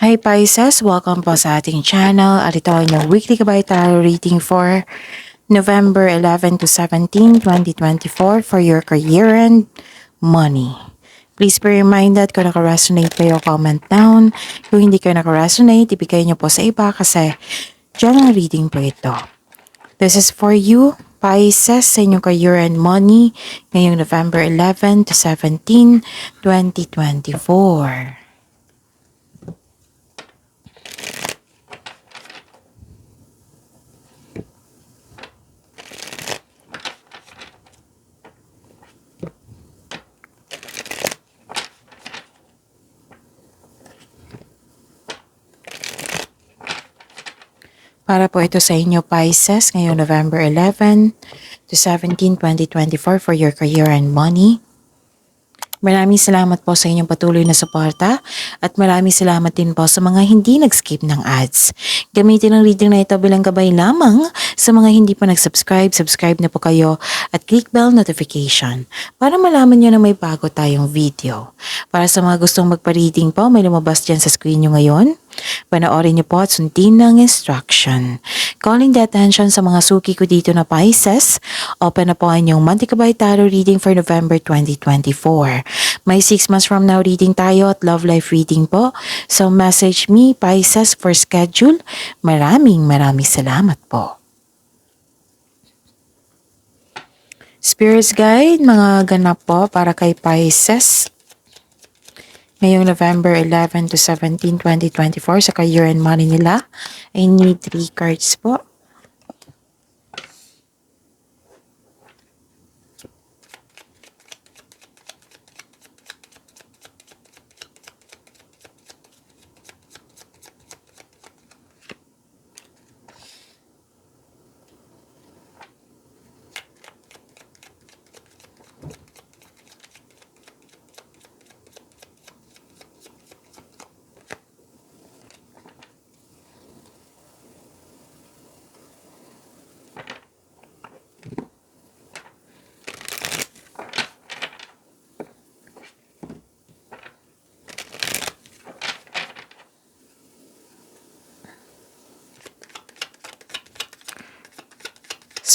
Hi Pisces! Welcome po sa ating channel at ito ay yung weekly kabay tarot reading for November 11 to 17, 2024 for your career and money. Please be reminded kung naka-resonate kayo, comment down. Kung hindi kayo naka-resonate, ibigay niyo po sa iba kasi general reading po ito. This is for you, Pisces, sa inyong career and money ngayong November 11 to 17, 2024. Para po ito sa inyo, Pisces, ngayong November 11 to 17, 2024 for your career and money. Maraming salamat po sa inyong patuloy na suporta at maraming salamat din po sa mga hindi nag-skip ng ads. Gamitin ang reading na ito bilang gabay lamang sa mga hindi pa nag-subscribe, subscribe na po kayo at click bell notification para malaman nyo na may bago tayong video. Para sa mga gustong magpa-reading po, may lumabas dyan sa screen nyo ngayon. Panoorin niyo po at sundin ng instruction. Calling the attention sa mga suki ko dito na Pisces, open na po ang inyong monthly kabay tarot reading for November 2024. May 6 months from now reading tayo at love life reading po. So message me Pisces for schedule. Maraming salamat po. Spirits Guide, mga ganap po para kay Pisces ngayong November 11 to 17, 2024 sa career and money nila. I need 3 cards po.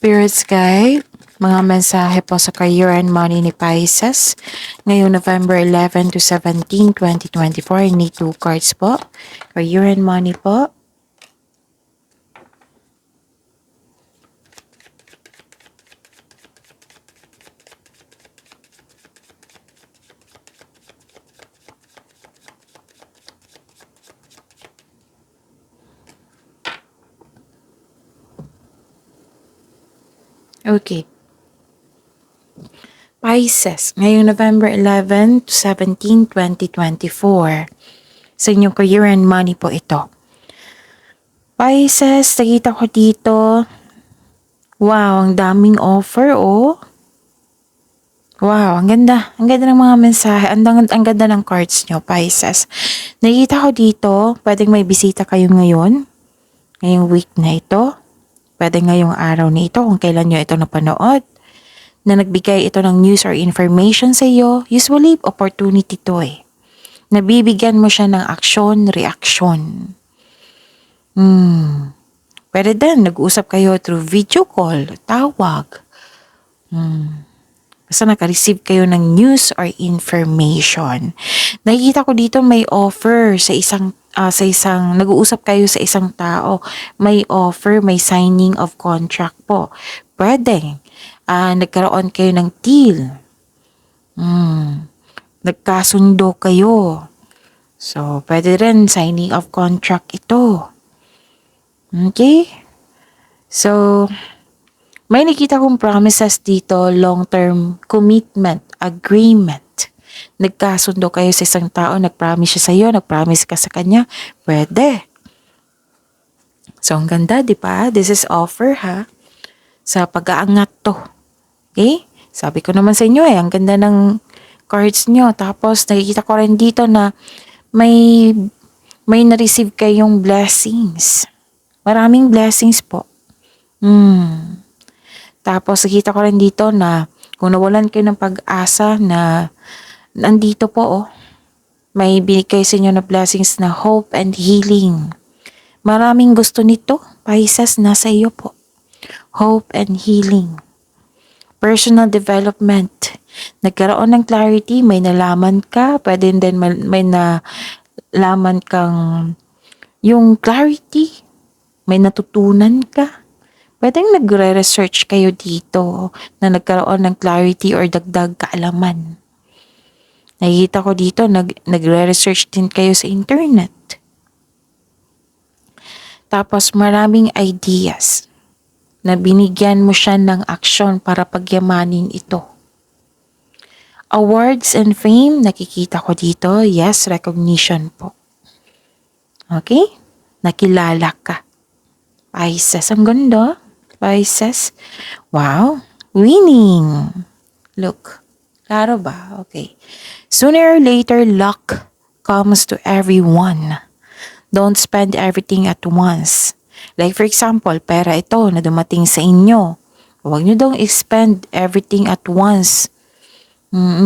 Spirits Guide, mga mensahe po sa career and money ni Pisces ngayong November 11 to 17, 2024. I need 2 cards po. Career and money po. Okay. Pisces, ngayong November 11 to 17, 2024. Sa inyong career and money po ito. Pisces, nakita ko dito. Wow, ang daming offer, oh. Wow, ang ganda. Ang ganda ng mga mensahe. Ang ganda ng cards nyo, Pisces. Nakita ko dito, pwedeng may bisita kayo ngayon. Ngayong week na ito. Pwede ngayong araw na ito kung kailan nyo ito napanood. Na nagbigay ito ng news or information sa iyo. Usually, opportunity to eh. Nabibigyan mo siya ng aksyon, reaksyon. Pwede din, nag-uusap kayo through video call, tawag. Basta naka-receive kayo ng news or information. Nakikita ko dito may offer sa isang nag-uusap kayo sa isang tao. May offer, may signing of contract po. Pwede. Nagkaroon kayo ng deal. Nagkasundo kayo. So, pwede rin signing of contract ito. Okay? So, may nakita kong promises dito, long-term commitment, agreement. Nagkasundo kayo sa isang tao, nag-promise siya sa iyo, nag-promise ka sa kanya, pwede. So, ang ganda, di ba? This is offer, ha? Sa pag-aangat to. Okay? Sabi ko naman sa inyo ang ganda ng cards nyo. Tapos, nakikita ko rin dito na may na-receive kayong blessings. Maraming blessings po. Tapos, nakita ko rin dito na kung nawalan kayo ng pag-asa na nandito po, oh. May binigay sa inyo na blessings na hope and healing. Maraming gusto nito, Pisces, nasa iyo po. Hope and healing. Personal development. Nagkaroon ng clarity, may nalaman ka, pwede din may nalaman kang yung clarity, may natutunan ka. Pwedeng nagre-research kayo dito na nagkaroon ng clarity or dagdag kaalaman. Nakikita ko dito, nagre-research din kayo sa internet. Tapos maraming ideas na binigyan mo siya ng aksyon para pagyamanin ito. Awards and fame, nakikita ko dito, yes, recognition po. Okay? Nakilala ka. Pisces, ang ganda. Pisces. Wow. Winning. Look. Klaro ba? Okay. Sooner or later, luck comes to everyone. Don't spend everything at once. Like for example, pera ito na dumating sa inyo. Huwag nyo daw expend everything at once.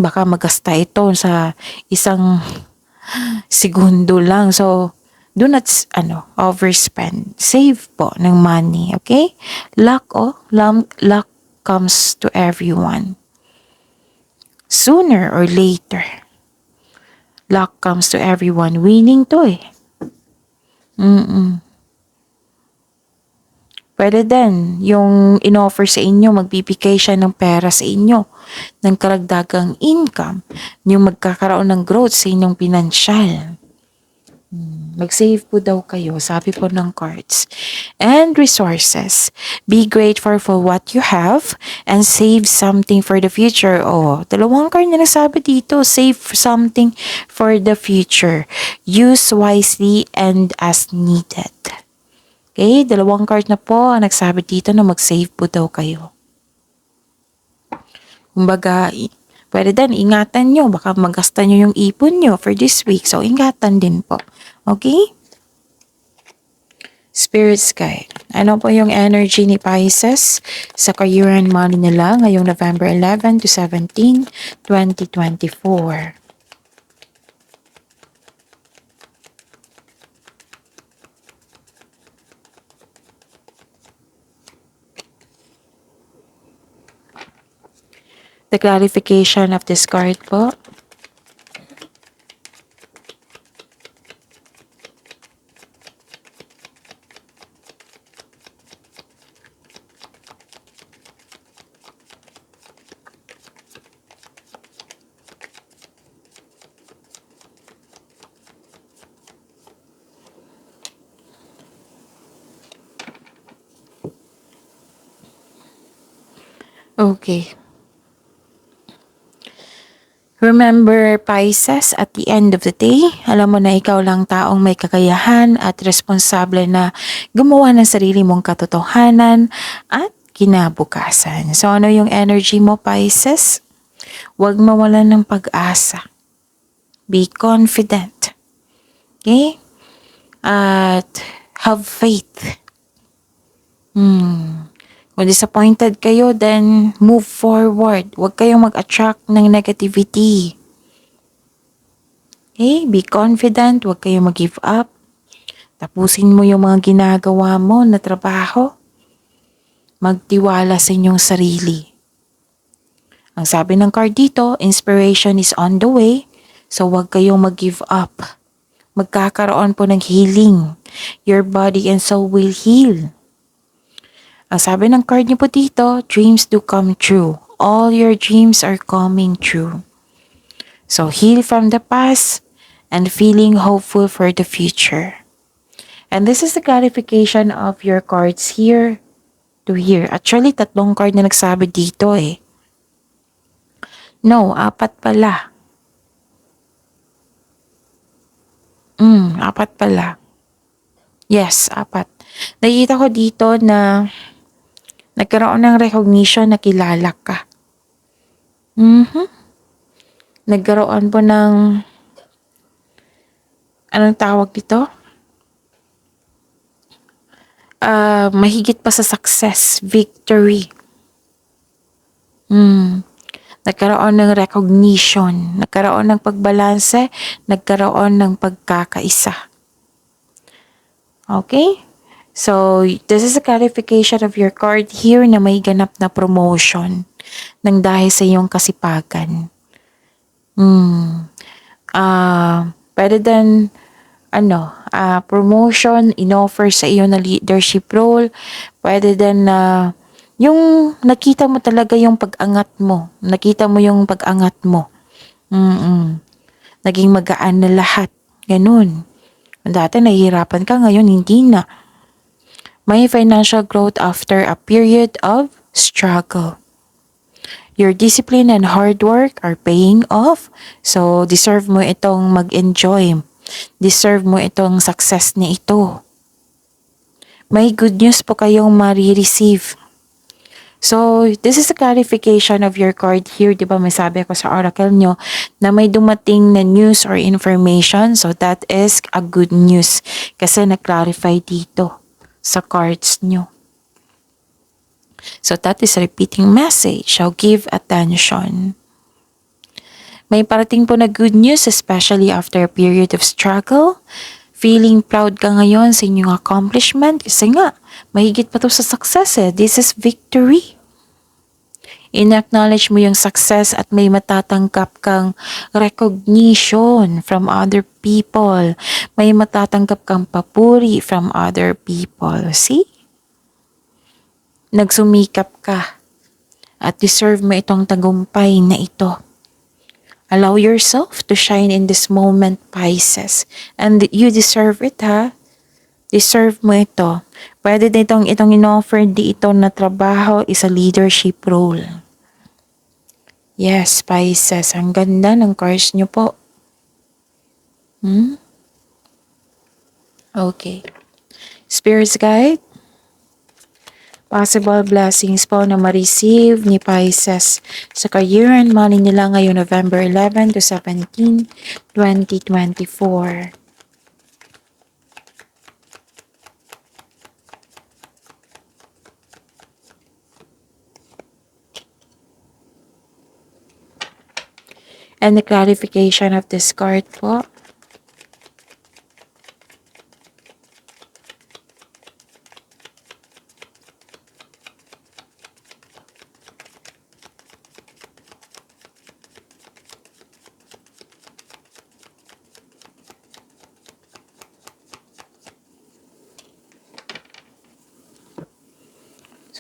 Baka magasta ito sa isang segundo lang. So, do not overspend. Save po ng money, okay? Luck comes to everyone. Sooner or later, luck comes to everyone. Winning to eh. Pwede din, yung in-offer sa inyo, magbibigay siya ng pera sa inyo, ng karagdagang income, yung magkakaroon ng growth sa inyong pinansyal. Mag-save po daw kayo, sabi po ng cards. And resources. Be grateful for what you have and save something for the future. Oh, dalawang card na nasabi dito, save something for the future. Use wisely and as needed. Okay, dalawang card na po ang nagsabi dito na mag-save po daw kayo. Kumbaga, pwede din, ingatan nyo. Baka magasta nyo yung ipon nyo for this week. So, ingatan din po. Okay? Spirit's Guide. Ano po yung energy ni Pisces sa career and money nila ngayong November 11 to 17, 2024? The clarification of this card po. Okay. Remember, Pisces, at the end of the day, alam mo na ikaw lang taong may kakayahan at responsable na gumawa ng sarili mong katotohanan at kinabukasan. So, ano yung energy mo, Pisces? Huwag mawalan ng pag-asa. Be confident. Okay? At have faith. Kung disappointed kayo, then move forward. Huwag kayong mag-attract ng negativity. Okay? Be confident. Huwag kayong mag-give up. Tapusin mo yung mga ginagawa mo na trabaho. Magtiwala sa inyong sarili. Ang sabi ng card dito, inspiration is on the way. So huwag kayong mag-give up. Magkakaroon po ng healing. Your body and soul will heal. Ang sabi ng card niyo po dito, dreams do come true. All your dreams are coming true. So heal from the past and feeling hopeful for the future. And this is the clarification of your cards here to here. Actually, 3 card na nagsabi dito eh. No, 4 pala. 4 pala. Yes, 4. Nakita ko dito na nagkaroon ng recognition na kilala ka. Nagkaroon po ng, anong tawag dito? Mahigit pa sa success, victory. nagkaroon ng recognition, nagkaroon ng pagbalanse, nagkaroon ng pagkakaisa. Okay? So, this is a clarification of your card here na may ganap na promotion ng dahil sa iyong kasipagan. Pwede din, promotion, in-offer sa iyo na leadership role. Pwede din na yung nakita mo talaga yung pag-angat mo. Nakita mo yung pag-angat mo. Naging magaan na lahat. Ganun. Dati nahihirapan ka, ngayon hindi na. May financial growth after a period of struggle. Your discipline and hard work are paying off. So, deserve mo itong mag-enjoy. Deserve mo itong success na ito. May good news po kayong marireceive. So, this is a clarification of your card here. Diba may sabi ko sa oracle nyo na may dumating na news or information. So, that is a good news. Kasi na-clarify dito sa cards nyo. So, that is a repeating message. So, give attention. May parating po na good news, especially after a period of struggle. Feeling proud ka ngayon sa inyong accomplishment kasi nga, mahigit pa to sa success eh. This is victory. In-acknowledge mo yung success at may matatanggap kang recognition from other people. May matatanggap kang papuri from other people. See? Nagsumikap ka at deserve mo itong tagumpay na ito. Allow yourself to shine in this moment, Pisces. And you deserve it, ha? Deserve mo ito. Pwede din itong in-offer dito na trabaho is a leadership role. Yes, Pisces. Ang ganda ng cards nyo po. Okay. Spirits guide. Possible blessings po na ma-receive ni Pisces sa career and money nila ngayong November 11 to 17, 2024. And the clarification of this card po.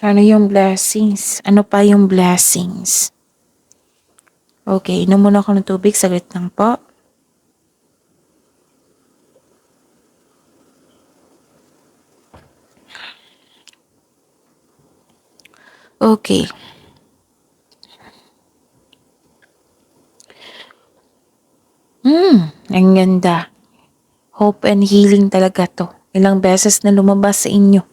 So, ano yung blessings? Ano pa yung blessings? Okay, inom muna ako ng tubig. Saglit lang po. Okay. Ang ganda. Hope and healing talaga to. Ilang beses na lumabas sa inyo.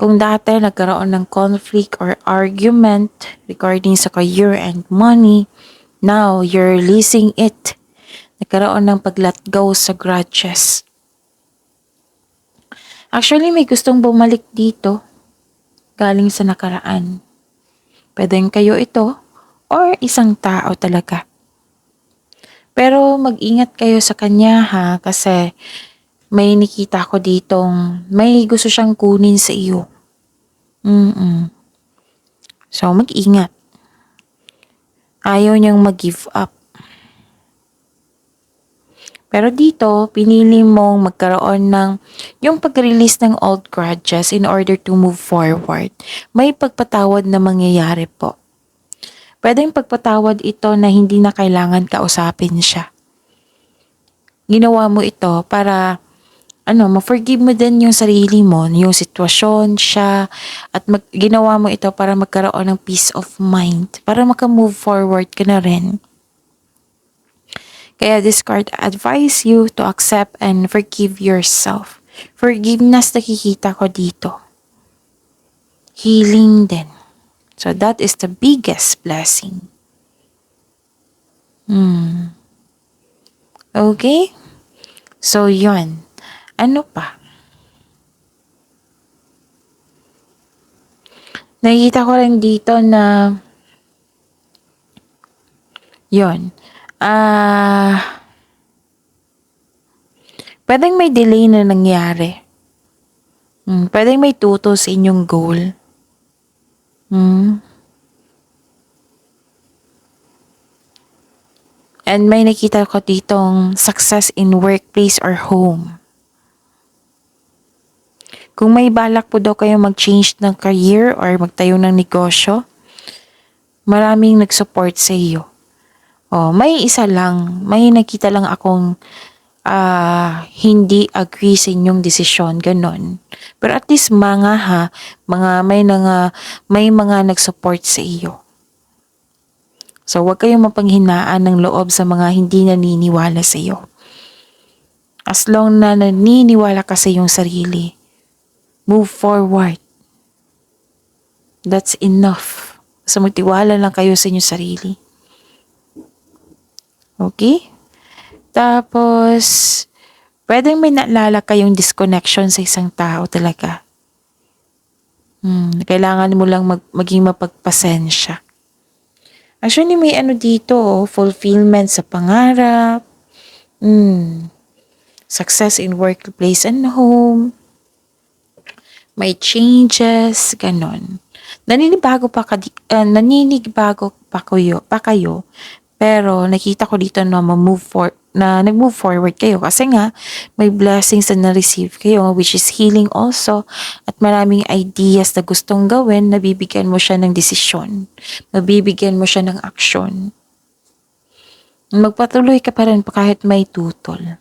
Kung dati nagkaroon ng conflict or argument regarding sa career and money, now you're releasing it. Nagkaroon ng pag-let go sa grudges. Actually, may gustong bumalik dito galing sa nakaraan. Pwedeng kayo ito or isang tao talaga. Pero mag-ingat kayo sa kanya ha kasi may nakita ko ditong may gusto siyang kunin sa iyo. So, mag-ingat. Ayaw niyang mag-give up. Pero dito, pinili mong magkaroon ng yung pag-release ng old grudges in order to move forward. May pagpatawad na mangyayari po. Pwedeng pagpatawad ito na hindi na kailangan kausapin siya. Ginawa mo ito para ma-forgive mo din yung sarili mo, yung sitwasyon, siya, at ginawa mo ito para magkaroon ng peace of mind, para maka-move forward ka na rin. Kaya this card advise you to accept and forgive yourself. Forgiveness nakikita ko dito. Healing din. So that is the biggest blessing. Okay? So yun. Ano pa? Nakikita ko rin dito na Yun. Pwedeng may delay na nangyari. Pwedeng may tuto sa inyong goal. And may nakita ko ditong success in workplace or home. Kung may balak po daw kayo mag-change ng career or magtayo ng negosyo, maraming nag-support sa iyo. May isa lang, may nakita lang akong hindi agree sa inyong desisyon, ganon. Pero at least may mga nag-support sa iyo. So, huwag kayong mapanghinaan ng loob sa mga hindi naniniwala sa iyo. As long na naniniwala ka sa iyong sarili, move forward. That's enough. So, magtiwala lang kayo sa inyong sarili. Okay? Tapos, pwedeng may naalala kayong disconnection sa isang tao talaga. Kailangan mo lang maging mapagpasensya. Actually, may dito, fulfillment sa pangarap, success in workplace and home, may changes, ganon. Naninibago pa kayo, pero nakita ko dito na nag-move forward kayo kasi nga may blessings na na-receive kayo, which is healing also, at maraming ideas na gustong gawin, nabibigyan mo siya ng desisyon, mabibigyan mo siya ng action. Magpatuloy ka pa rin kahit may tutol.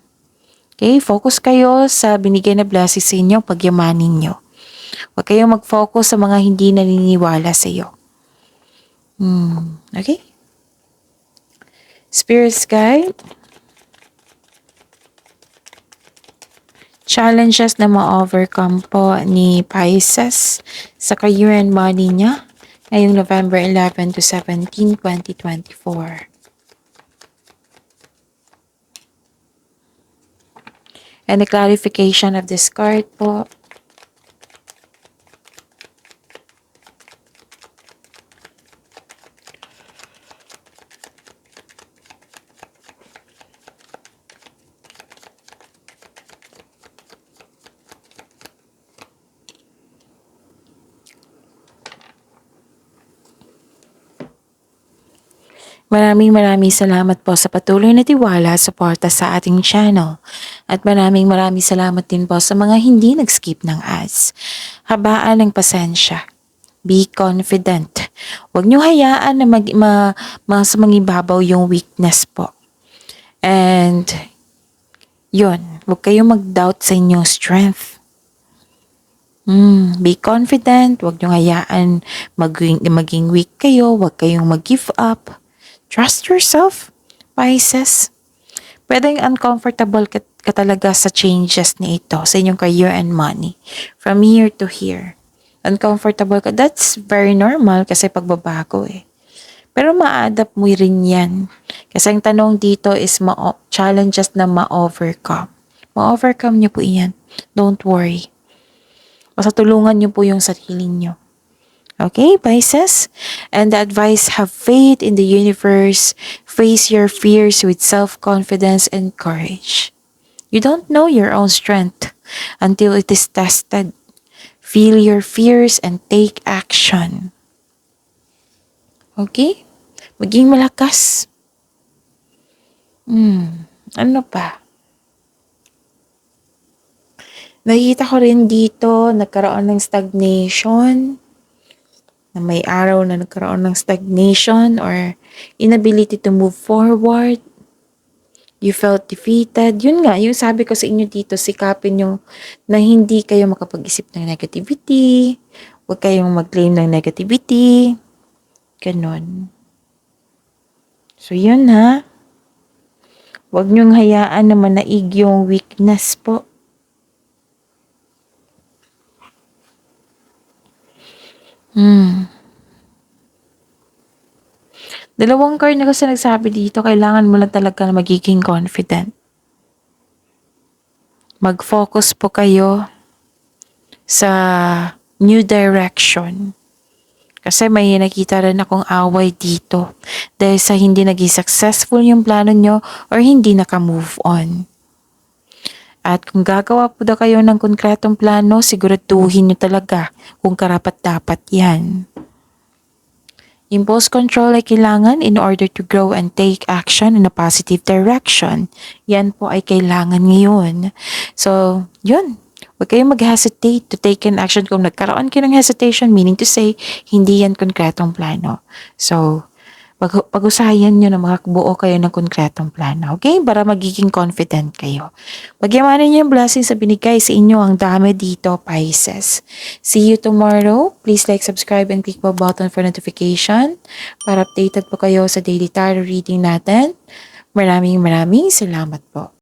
Okay, focus kayo sa binigay na blessings sa inyo, pagyamanin nyo. Huwag kayong mag-focus sa mga hindi naniniwala sa iyo. Okay? Spirit's Guide. Challenges na ma-overcome po ni Pisces sa career and money niya ngayong November 11 to 17, 2024. And the clarification of this card po. Maraming salamat po sa patuloy na tiwala at suporta sa ating channel. At maraming salamat din po sa mga hindi nag-skip ng ads. Habaan ng pasensya. Be confident. Huwag niyo hayaan na mangibabaw yung weakness po. And yun, huwag kayong mag-doubt sa inyong strength. Be confident. Huwag niyo hayaan maging weak kayo. Huwag kayong mag-give up. Trust yourself, Pisces. Pwedeng uncomfortable ka talaga sa changes na ito sa inyong career and money. From here to here. Uncomfortable ka. That's very normal kasi pagbabago eh. Pero ma-adapt mo rin yan. Kasi ang tanong dito is challenges na ma-overcome. Ma-overcome niyo po yan. Don't worry. Basta tulungan niyo po yung sarili niyo. Okay, Pisces? And the advice, have faith in the universe. Face your fears with self-confidence and courage. You don't know your own strength until it is tested. Feel your fears and take action. Okay? Maging malakas. Ano pa? Nakita ko rin dito, nagkaroon ng stagnation. Na may araw na nagkaroon ng stagnation or inability to move forward. You felt defeated. Yun nga, yung sabi ko sa inyo dito, sikapin yung na hindi kayo makapag-isip ng negativity. Huwag kayong mag-claim ng negativity. Ganon. So yun ha. Huwag niyong hayaan na manaig yung weakness po. Dalawang card na kasi nagsabi dito, kailangan mo lang talaga na magiging confident. Mag-focus po kayo sa new direction. Kasi may nakita rin akong away dito dahil sa hindi naging successful yung plano nyo or hindi naka-move on. At kung gagawa po daw kayo ng konkretong plano, siguraduhin nyo talaga kung karapat-dapat yan. Impulse control ay kailangan in order to grow and take action in a positive direction. Yan po ay kailangan ngayon. So, yun. Huwag kayong mag-hesitate to take an action. Kung nagkaroon kayo ng hesitation, meaning to say, hindi yan konkretong plano. So, pag-usayan nyo na makabuo kayo ng konkretong plano. Okay? Para magiging confident kayo. Pagyamanin nyo yung blessings sa binigay sa inyo. Ang dami dito, Pisces. See you tomorrow. Please like, subscribe, and click the button for notification para updated po kayo sa daily tarot reading natin. Maraming salamat po.